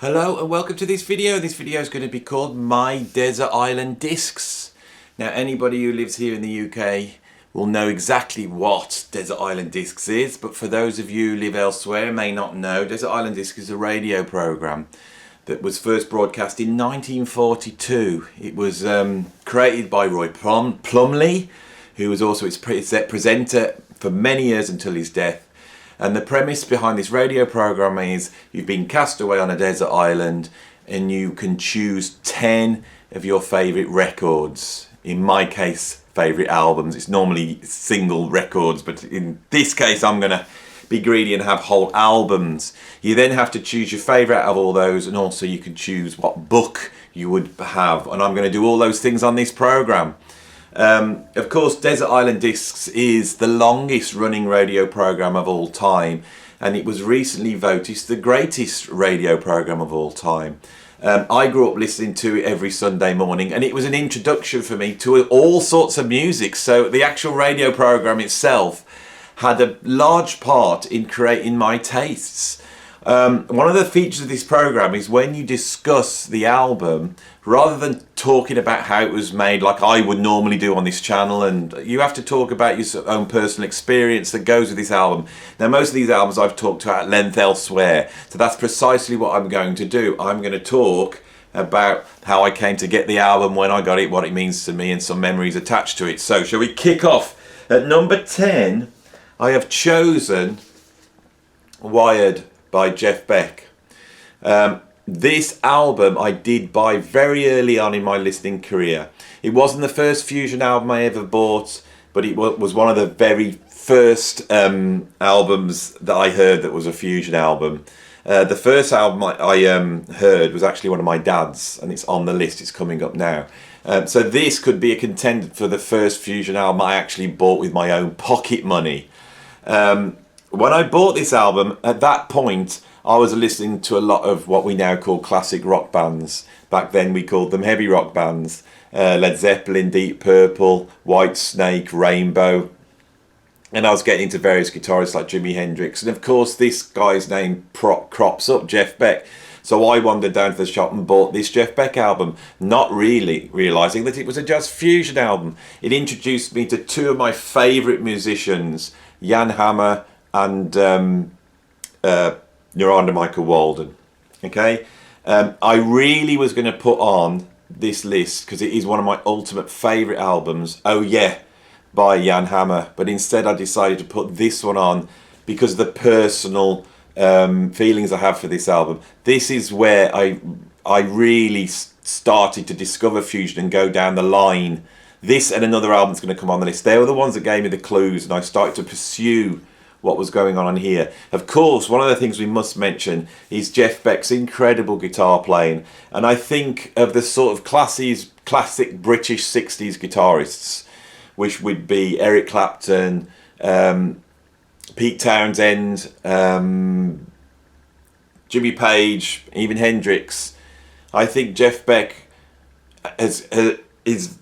Hello and welcome to this video. This video is going to be called My Desert Island Discs. Now anybody who lives here in the UK will know exactly what Desert Island Discs is, but for those of you who live elsewhere and may not know, Desert Island Discs is a radio program that was first broadcast in 1942. It was created by Roy Plumley, who was also its presenter for many years until his death. And the premise behind this radio program is you've been cast away on a desert island and you can choose 10 of your favourite records. In my case, favourite albums. It's normally single records, but in this case I'm going to be greedy and have whole albums. You then have to choose your favourite out of all those, and also you can choose what book you would have. And I'm going to do all those things on this program. Of course, Desert Island Discs is the longest running radio program of all time, and it was recently voted the greatest radio program of all time. I grew up listening to it every Sunday morning, and it was an introduction for me to all sorts of music. So the actual radio program itself had a large part in creating my tastes. One of the features of this program is when you discuss the album, rather than talking about how it was made like I would normally do on this channel, and you have to talk about your own personal experience that goes with this album. Now most of these albums I've talked to at length elsewhere, so that's precisely what I'm going to do. I'm going to talk about how I came to get the album, when I got it, what it means to me, and some memories attached to it. So shall we kick off? At number 10 I have chosen Wired by Jeff Beck. This album I did buy very early on in my listening career. It wasn't the first fusion album I ever bought, but it was one of the very first albums that I heard that was a fusion album. The first album I heard was actually one of my dad's, and it's on the list, it's coming up now. So this could be a contender for the first fusion album I actually bought with my own pocket money. When I bought this album, at that point, I was listening to a lot of what we now call classic rock bands. Back then we called them heavy rock bands. Led Zeppelin, Deep Purple, Whitesnake, Rainbow. And I was getting into various guitarists like Jimi Hendrix. And of course this guy's name crops up, Jeff Beck. So I wandered down to the shop and bought this Jeff Beck album, not really realising that it was a jazz fusion album. It introduced me to two of my favourite musicians, Jan Hammer and Aronoff Michael Walden. Okay, I really was going to put on this list because it is one of my ultimate favourite albums, Oh Yeah, by Jan Hammer, but instead I decided to put this one on because of the personal feelings I have for this album. This is where I really started to discover fusion and go down the line. This and another album is going to come on the list. They were the ones that gave me the clues, and I started to pursue what was going on here. Of course, one of the things we must mention is Jeff Beck's incredible guitar playing, and I think of the sort of classic British 60s guitarists, which would be Eric Clapton, Pete Townsend, Jimmy Page, even Hendrix. I think Jeff Beck is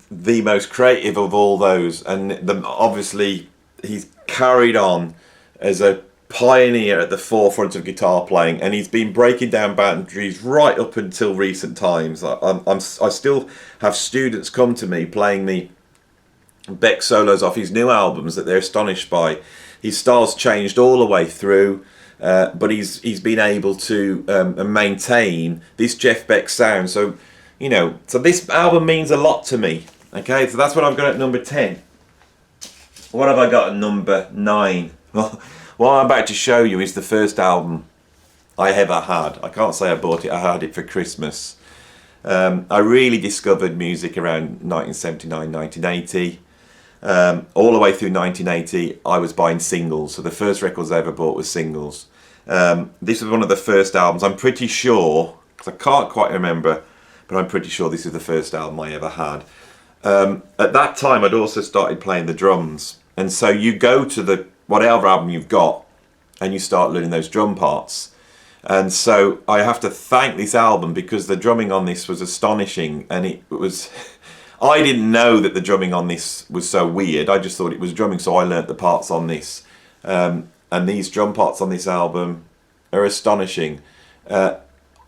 the most creative of all those, and obviously he's carried on as a pioneer at the forefront of guitar playing, and he's been breaking down boundaries right up until recent times. I still have students come to me playing me Beck solos off his new albums that they're astonished by. His style's changed all the way through, but he's been able to maintain this Jeff Beck sound. So, you know, so this album means a lot to me. Okay, so that's what I've got at number 10. What have I got at number 9? Well, what I'm about to show you is the first album I ever had. I can't say I bought it, I had it for Christmas. I really discovered music around 1979, 1980. All the way through 1980 I was buying singles, so the first records I ever bought was singles. This was one of the first albums, I'm pretty sure, because I can't quite remember, but I'm pretty sure this is the first album I ever had. At that time I'd also started playing the drums, and so you go to whatever album you've got and you start learning those drum parts. And so I have to thank this album because the drumming on this was astonishing, and it was I didn't know that the drumming on this was so weird. I just thought it was drumming, so I learnt the parts on this. And these drum parts on this album are astonishing.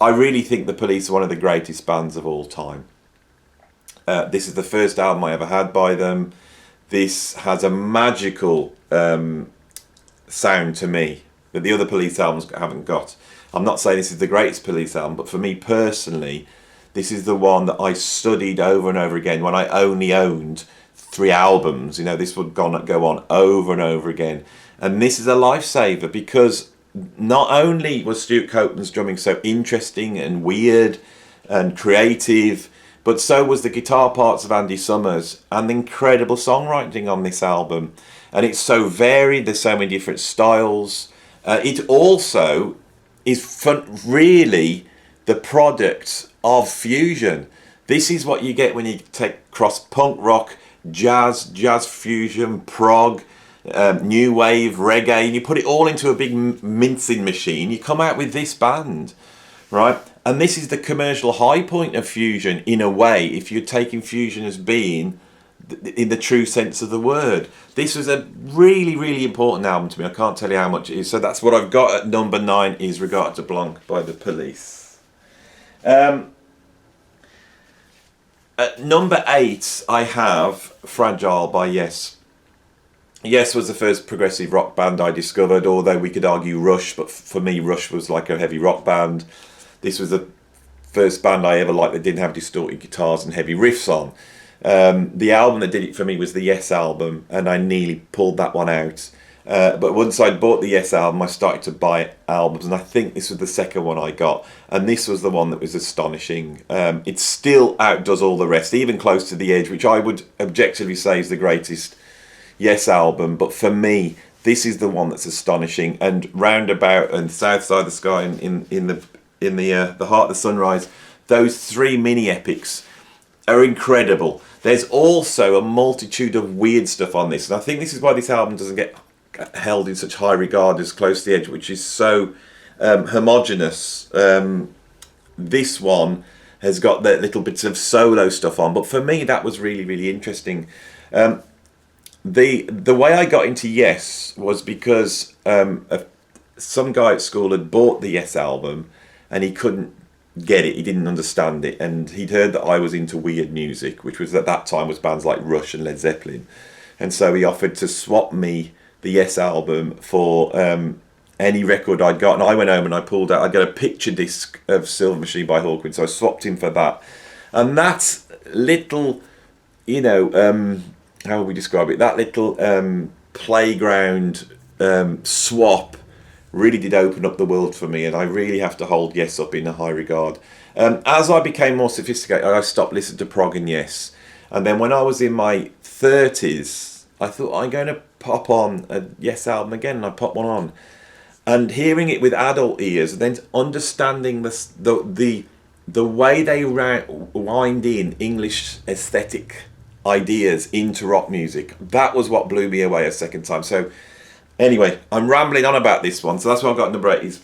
I really think the Police are one of the greatest bands of all time. This is the first album I ever had by them. This has a magical sound to me that the other Police albums haven't got. I'm not saying this is the greatest Police album, but for me personally, this is the one that I studied over and over again when I only owned 3 albums. You know, this would go on over and over again. And this is a lifesaver because not only was Stuart Copeland's drumming so interesting and weird and creative, but so was the guitar parts of Andy Summers and the incredible songwriting on this album. And it's so varied, there's so many different styles. It also is really the product of fusion. This is what you get when you take cross punk rock, jazz fusion, prog, new wave, reggae, and you put it all into a big mincing machine. You come out with this band, right? And this is the commercial high point of fusion in a way, if you're taking fusion as being in the true sense of the word. This was a really, really important album to me. I can't tell you how much it is. So that's what I've got at number 9 is Regatta de Blanc by the Police. At number 8, I have Fragile by Yes. Yes was the first progressive rock band I discovered, although we could argue Rush, but for me Rush was like a heavy rock band. This was the first band I ever liked that didn't have distorted guitars and heavy riffs on. The album that did it for me was the Yes album, and I nearly pulled that one out. But once I bought the Yes album, I started to buy albums, and I think this was the second one I got, and this was the one that was astonishing. It still outdoes all the rest, even Close to the Edge, which I would objectively say is the greatest Yes album, but for me, this is the one that's astonishing. And Roundabout and South Side of the Sky and in the Heart of the Sunrise, those 3 mini epics are incredible. There's also a multitude of weird stuff on this, and I think this is why this album doesn't get held in such high regard as Close to the Edge, which is so homogenous. This one has got the little bits of solo stuff on, but for me that was really, really interesting. The way I got into Yes was because some guy at school had bought the Yes album and he couldn't get it, he didn't understand it, and he'd heard that I was into weird music, which was at that time was bands like Rush and Led Zeppelin, and so he offered to swap me the Yes album for any record I'd got, and I went home and I pulled out, I got a picture disc of Silver Machine by Hawkwind, so I swapped him for that. And that little, you know, how would we describe it, that little playground swap really did open up the world for me, and I really have to hold Yes up in a high regard. As I became more sophisticated, I stopped listening to prog and Yes, and then when I was in my 30s, I thought I'm going to pop on a Yes album again, and I popped one on, and hearing it with adult ears, and then understanding the way they wind in English aesthetic ideas into rock music, that was what blew me away a second time. So anyway, I'm rambling on about this one, so that's what I've got number 8 is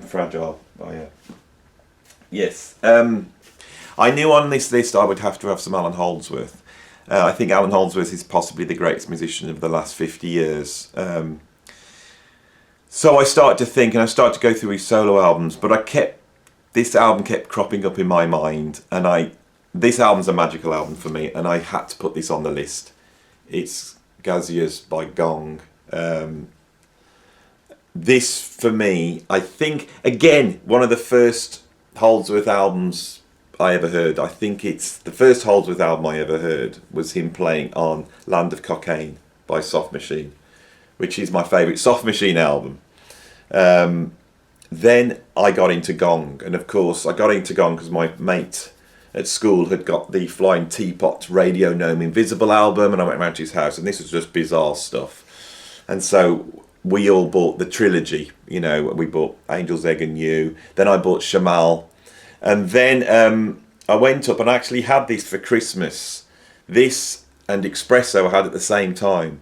Fragile. Oh yeah. Yes. I knew on this list I would have to have some Alan Holdsworth. I think Alan Holdsworth is possibly the greatest musician of the last 50 years. So I started to think, and I started to go through his solo albums, but this album kept cropping up in my mind, and this album's a magical album for me, and I had to put this on the list. It's Gaziers by Gong. This, for me, I think, again, one of the first Holdsworth albums I ever heard. I think it's the first Holdsworth album I ever heard was him playing on Land of Cocaine by Soft Machine, which is my favourite Soft Machine album. Then I got into Gong, and of course I got into Gong because my mate at school had got the Flying Teapot Radio Gnome Invisible album, and I went round to his house, and this was just bizarre stuff. And so we all bought the trilogy, you know, we bought Angel's Egg and You, then I bought Shamal, and then I went up and actually had this for Christmas. This and Espresso I had at the same time,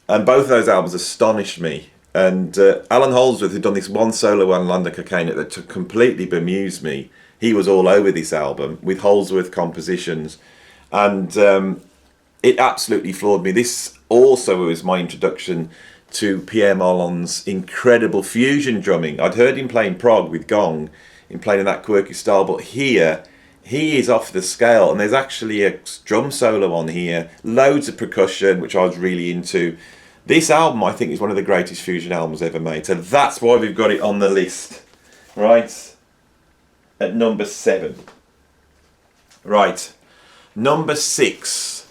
and both of those albums astonished me. And Alan Holdsworth, who'd done this one solo on Land of Cocaine that completely bemused me, he was all over this album with Holdsworth compositions, and it absolutely floored me. This also was my introduction to Pierre Marlon's incredible fusion drumming. I'd heard him playing prog with Gong in playing in that quirky style, but here he is off the scale, and there's actually a drum solo on here, loads of percussion, which I was really into. This album, I think, is one of the greatest fusion albums ever made, so that's why we've got it on the list, right, at number 7. Right, number 6.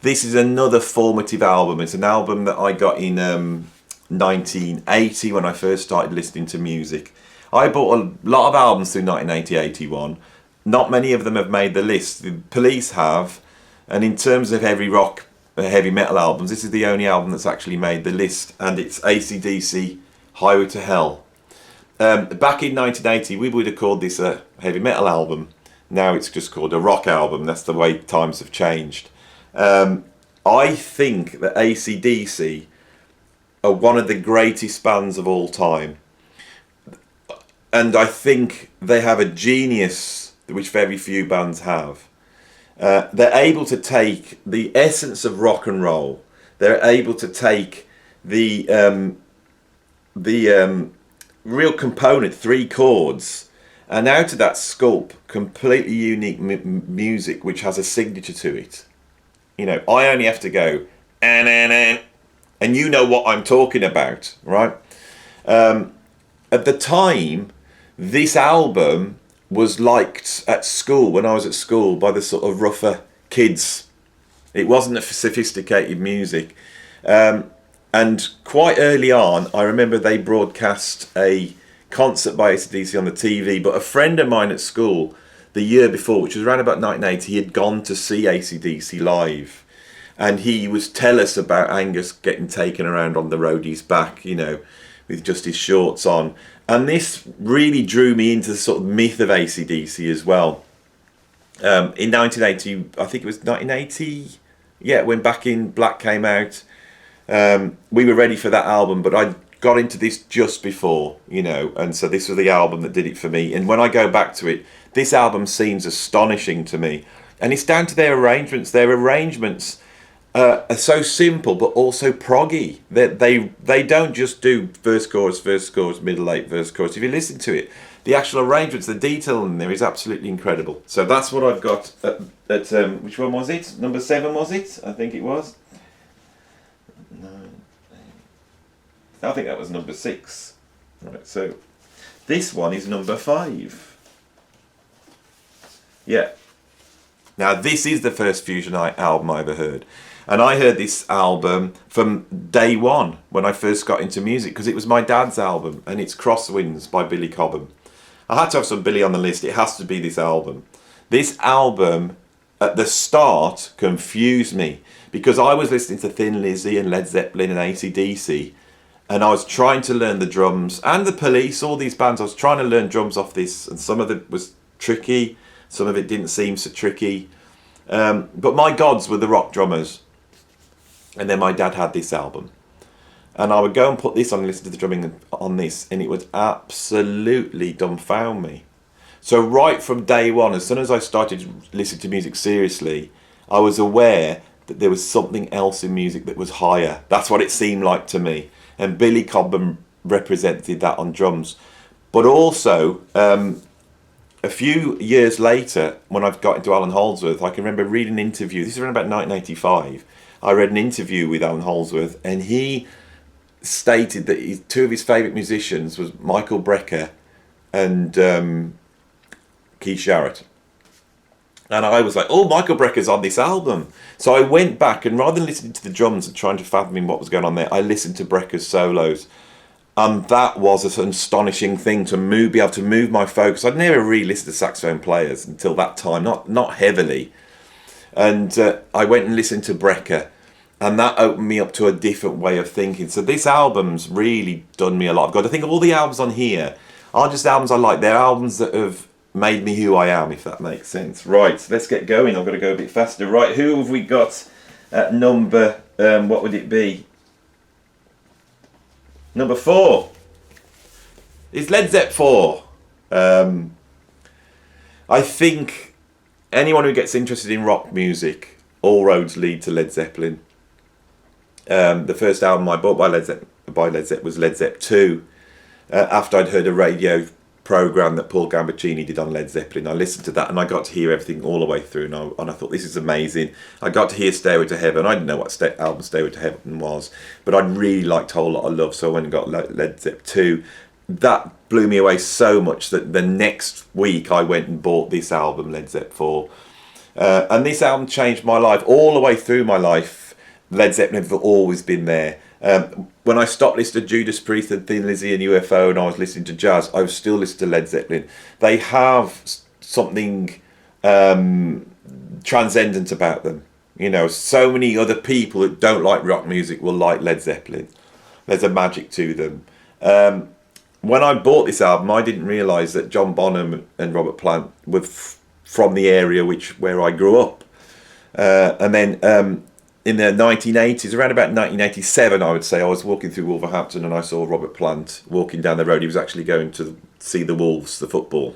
This is another formative album. It's an album that I got in 1980 when I first started listening to music. I bought a lot of albums through 1980-81. Not many of them have made the list. The Police have, and in terms of heavy rock, heavy metal albums, this is the only album that's actually made the list, and it's AC/DC Highway to Hell. Back in 1980, we would have called this a heavy metal album. Now it's just called a rock album. That's the way times have changed. I think that AC/DC are one of the greatest bands of all time. And I think they have a genius which very few bands have. They're able to take the essence of rock and roll. They're able to take the real component, 3 chords, and out of that sculpt completely unique music which has a signature to it. You know, I only have to go and you know what I'm talking about, right? At the time, this album was liked at school, when I was at school, by the sort of rougher kids. It wasn't a sophisticated music. And quite early on, I remember they broadcast a concert by AC/DC on the TV, but a friend of mine at school, the year before, which was around about 1980, he had gone to see AC/DC live. And he was tell us about Angus getting taken around on the roadie's back, you know, with just his shorts on. And this really drew me into the sort of myth of AC/DC as well. In 1980, I think it was 1980, yeah, when Back in Black came out, we were ready for that album, but I got into this just before, you know, and so this was the album that did it for me. And when I go back to it, this album seems astonishing to me. And it's down to their arrangements. Their arrangements are so simple, but also proggy. They don't just do verse, chorus, middle eight, verse, chorus. If you listen to it, the actual arrangements, the detail in there is absolutely incredible. So that's what I've got at which one was it? Number 7 was it? I think it was. No, I think that was number 6. Right, so this one is number 5. Yeah. Now this is the first fusion album I ever heard. And I heard this album from day one when I first got into music, because it was my dad's album, and it's Crosswinds by Billy Cobham. I had to have some Billy on the list. It has to be this album. This album, at the start, confused me, because I was listening to Thin Lizzy and Led Zeppelin and AC/DC, and I was trying to learn the drums, and the Police, all these bands. I was trying to learn drums off this, and some of it was tricky, some of it didn't seem so tricky. But my gods were the rock drummers. And then my dad had this album, and I would go and put this on and listen to the drumming on this, and it would absolutely dumbfound me. So right from day one, as soon as I started listening to music seriously, I was aware that there was something else in music that was higher. That's what it seemed like to me, and Billy Cobham represented that on drums. But also, a few years later, when I've got into Alan Holdsworth, I can remember reading an interview. This is around about 1985. I read an interview with Alan Holdsworth, and he stated that 2 of his favourite musicians was Michael Brecker and Keith Jarrett. And I was like, oh, Michael Brecker's on this album. So I went back, and rather than listening to the drums and trying to fathom what was going on there, I listened to Brecker's solos. And that was an astonishing thing to be able to move my focus. I'd never really listened to saxophone players until that time, not heavily. And I went and listened to Brecker, and that opened me up to a different way of thinking. So this album's really done me a lot of good. I think all the albums on here aren't just albums I like, they're albums that have made me who I am, if that makes sense. Right, so let's get going. I've got to go a bit faster. Right, who have we got at number, what would it be? Number 4. It's Led Zepp 4. I think anyone who gets interested in rock music, all roads lead to Led Zeppelin. The first album I bought by Led Zepp was Led Zepp 2. After I'd heard a radio program that Paul Gambaccini did on Led Zeppelin. I listened to that and I got to hear everything all the way through, and I thought, this is amazing. I got to hear Stairway to Heaven. I didn't know what album Stairway to Heaven was, but I really liked a Whole Lot of Love, so I went and got Led Zeppelin 2. That blew me away so much that the next week I went and bought this album, Led Zeppelin 4. And this album changed my life. All the way through my life, Led Zeppelin have always been there. When I stopped listening to Judas Priest and Thin Lizzy and UFO and I was listening to jazz, I was still listening to Led Zeppelin. They have something transcendent about them. You know, so many other people that don't like rock music will like Led Zeppelin. There's a magic to them. When I bought this album, I didn't realise that John Bonham and Robert Plant were from the area where I grew up. And then in the 1980s, around about 1987, I would say, I was walking through Wolverhampton and I saw Robert Plant walking down the road. He was actually going to see the Wolves, the football.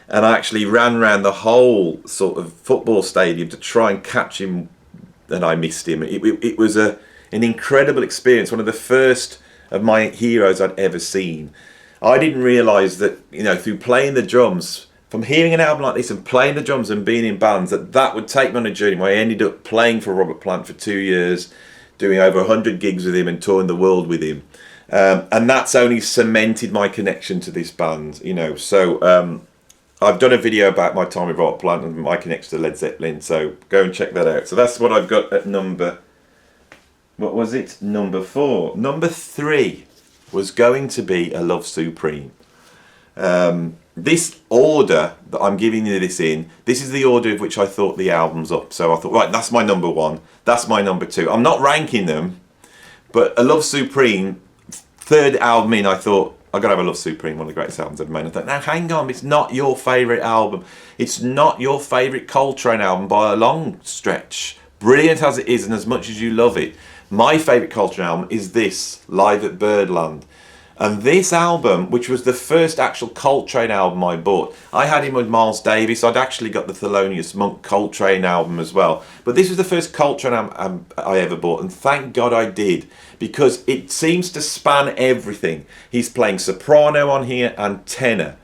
And I actually ran around the whole sort of football stadium to try and catch him, and I missed him. It was an incredible experience, one of the first of my heroes I'd ever seen. I didn't realise that, you know, through playing the drums, from hearing an album like this and playing the drums and being in bands, that would take me on a journey where I ended up playing for Robert Plant for 2 years, doing over 100 gigs with him and touring the world with him. And that's only cemented my connection to this band, you know. So I've done a video about my time with Robert Plant and my connection to Led Zeppelin, so go and check that out. So that's what I've got at number 4. Number 3 was going to be A Love Supreme. This order that I'm giving you this in, this is the order of which I thought the album's up. So I thought, right, that's my number 1, that's my number 2. I'm not ranking them, but A Love Supreme, third album in, I thought, I've got to have A Love Supreme, one of the greatest albums ever made. I thought, now hang on, it's not your favourite album. It's not your favourite Coltrane album by a long stretch. Brilliant as it is, and as much as you love it, my favourite Coltrane album is this, Live at Birdland. And this album, which was the first actual Coltrane album I bought, I had him with Miles Davis. I'd actually got the Thelonious Monk Coltrane album as well. But this was the first Coltrane album I ever bought, and thank God I did, because it seems to span everything. He's playing soprano on here and tenor,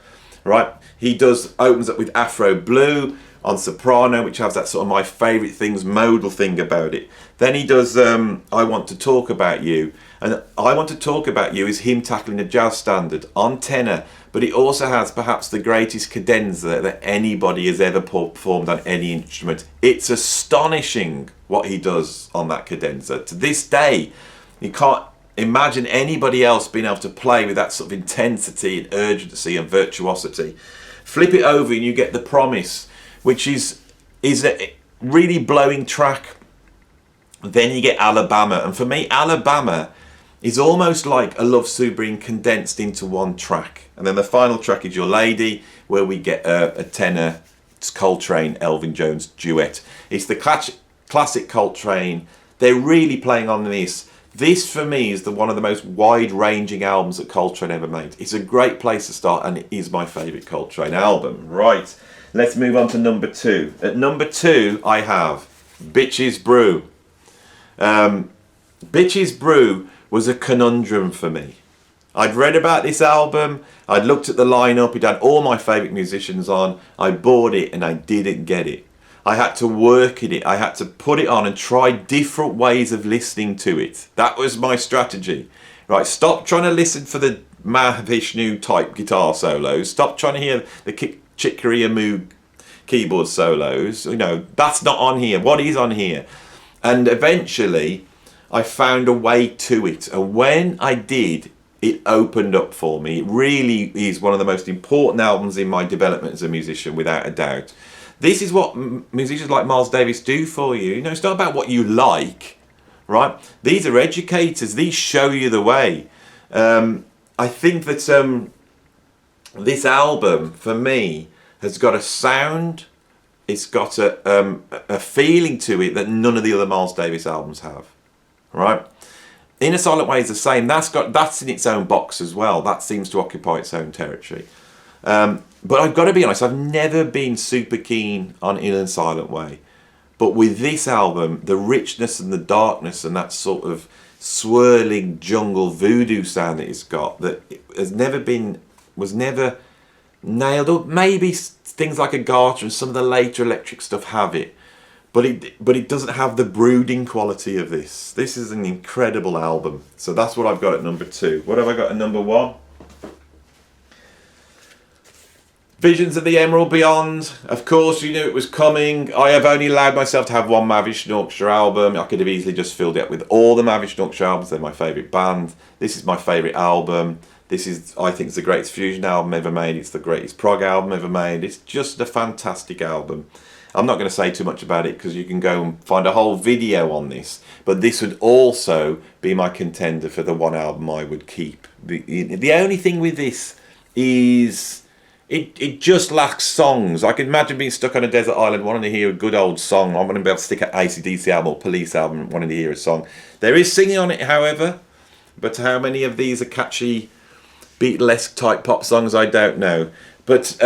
right? He opens up with Afro Blue on soprano, which has that sort of my favourite things, modal thing about it. Then he does I Want to Talk About You. And I Want to Talk About You is him tackling a jazz standard on tenor, but it also has perhaps the greatest cadenza that anybody has ever performed on any instrument. It's astonishing what he does on that cadenza. To this day, you can't imagine anybody else being able to play with that sort of intensity and urgency and virtuosity. Flip it over and you get The Promise, which is a really blowing track. Then you get Alabama, and for me, Alabama is almost like A Love Supreme condensed into one track. And then the final track is Your Lady, where we get a tenor Coltrane Elvin Jones duet. It's the classic Coltrane. They're really playing on this. This for me is one of the most wide-ranging albums that Coltrane ever made. It's a great place to start, and it is my favourite Coltrane album. Right, let's move on to number 2. At number 2, I have Bitches Brew. Bitches Brew was a conundrum for me. I'd read about this album, I'd looked at the lineup, it had all my favourite musicians on, I bought it and I didn't get it. I had to work at it, I had to put it on and try different ways of listening to it. That was my strategy. Right, stop trying to listen for the Mahavishnu type guitar solos, stop trying to hear the Chick Corea Moog keyboard solos, you know, that's not on here, what is on here? And eventually I found a way to it, and when I did, it opened up for me. It really is one of the most important albums in my development as a musician, without a doubt. This is what musicians like Miles Davis do for you. You know, it's not about what you like, right? These are educators. These show you the way. I think that this album, for me, has got a sound. It's got a feeling to it that none of the other Miles Davis albums have, right? In a Silent Way is the same. That's in its own box as well. That seems to occupy its own territory. But I've got to be honest, I've never been super keen on In a Silent Way. But with this album, the richness and the darkness and that sort of swirling jungle voodoo sound that it's got, that was never nailed up. Maybe things like a Garter and some of the later electric stuff have it, but it doesn't have the brooding quality of this. This is an incredible album. So that's what I've got at number 2. What have I got at number 1? Visions of the Emerald Beyond. Of course, you knew it was coming. I have only allowed myself to have one Mahavishnu Orchestra album. I could have easily just filled it up with all the Mahavishnu Orchestra albums. They're my favourite band. This is my favourite album. This is, I think, it's the greatest fusion album ever made. It's the greatest prog album ever made. It's just a fantastic album. I'm not going to say too much about it because you can go and find a whole video on this. But this would also be my contender for the one album I would keep. The only thing with this is it just lacks songs. I can imagine being stuck on a desert island wanting to hear a good old song. I'm going to be able to stick an AC/DC album or Police album wanting to hear a song. There is singing on it, however. But how many of these are catchy Beatlesque type pop songs, I don't know. But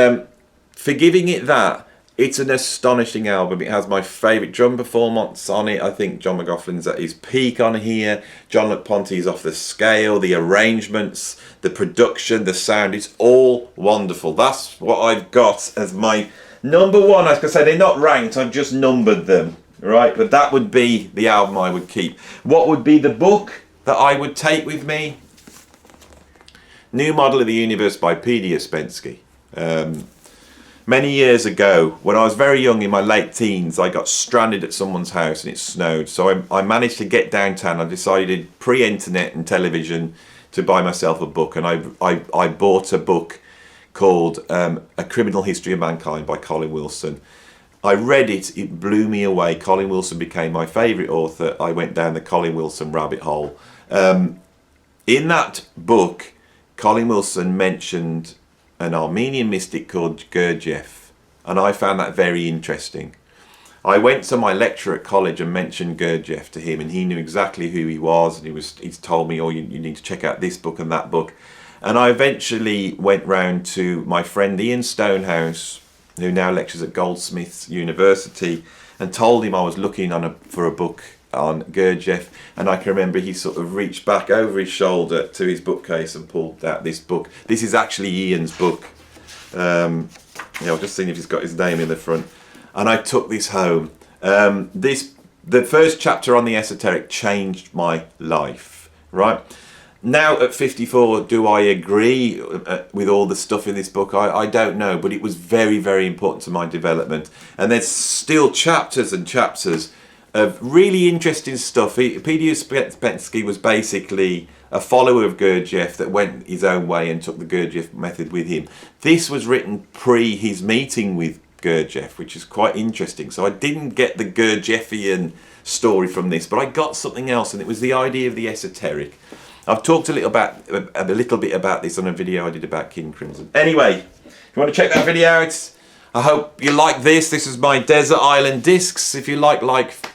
forgiving it that, it's an astonishing album. It has my favourite drum performance on it. I think John McLaughlin's at his peak on here. John LaPonte's off the scale. The arrangements, the production, the sound, it's all wonderful. That's what I've got as my number 1. Like I say, they're not ranked, I've just numbered them, right? But that would be the album I would keep. What would be the book that I would take with me? New Model of the Universe by P.D. Ouspensky. Many years ago, when I was very young, in my late teens, I got stranded at someone's house and it snowed. So I managed to get downtown. I decided, pre-internet and television, to buy myself a book. And I bought a book called A Criminal History of Mankind by Colin Wilson. I read it, it blew me away. Colin Wilson became my favourite author. I went down the Colin Wilson rabbit hole. In that book, Colin Wilson mentioned an Armenian mystic called Gurdjieff, and I found that very interesting. I went to my lecturer at college and mentioned Gurdjieff to him, and he knew exactly who he was, and he's told me, oh, you need to check out this book and that book. And I eventually went round to my friend Ian Stonehouse, who now lectures at Goldsmiths University, and told him I was looking for a book on Gurdjieff, and I can remember he sort of reached back over his shoulder to his bookcase and pulled out this book. This is actually Ian's book. I've just seen if he's got his name in the front. And I took this home. The first chapter on the esoteric changed my life, right? Now at 54, do I agree with all the stuff in this book? I don't know, but it was very, very important to my development. And there's still chapters and chapters of really interesting stuff. P.D. Ouspensky was basically a follower of Gurdjieff that went his own way and took the Gurdjieff method with him. This was written pre his meeting with Gurdjieff, which is quite interesting. So I didn't get the Gurdjieffian story from this, but I got something else, and it was the idea of the esoteric. I've talked a little bit about this on a video I did about King Crimson. Anyway, if you want to check that video out, I hope you like this. This is my Desert Island discs. If you like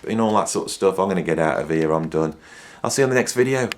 and all that sort of stuff, I'm going to get out of here. I'm done. I'll see you on the next video.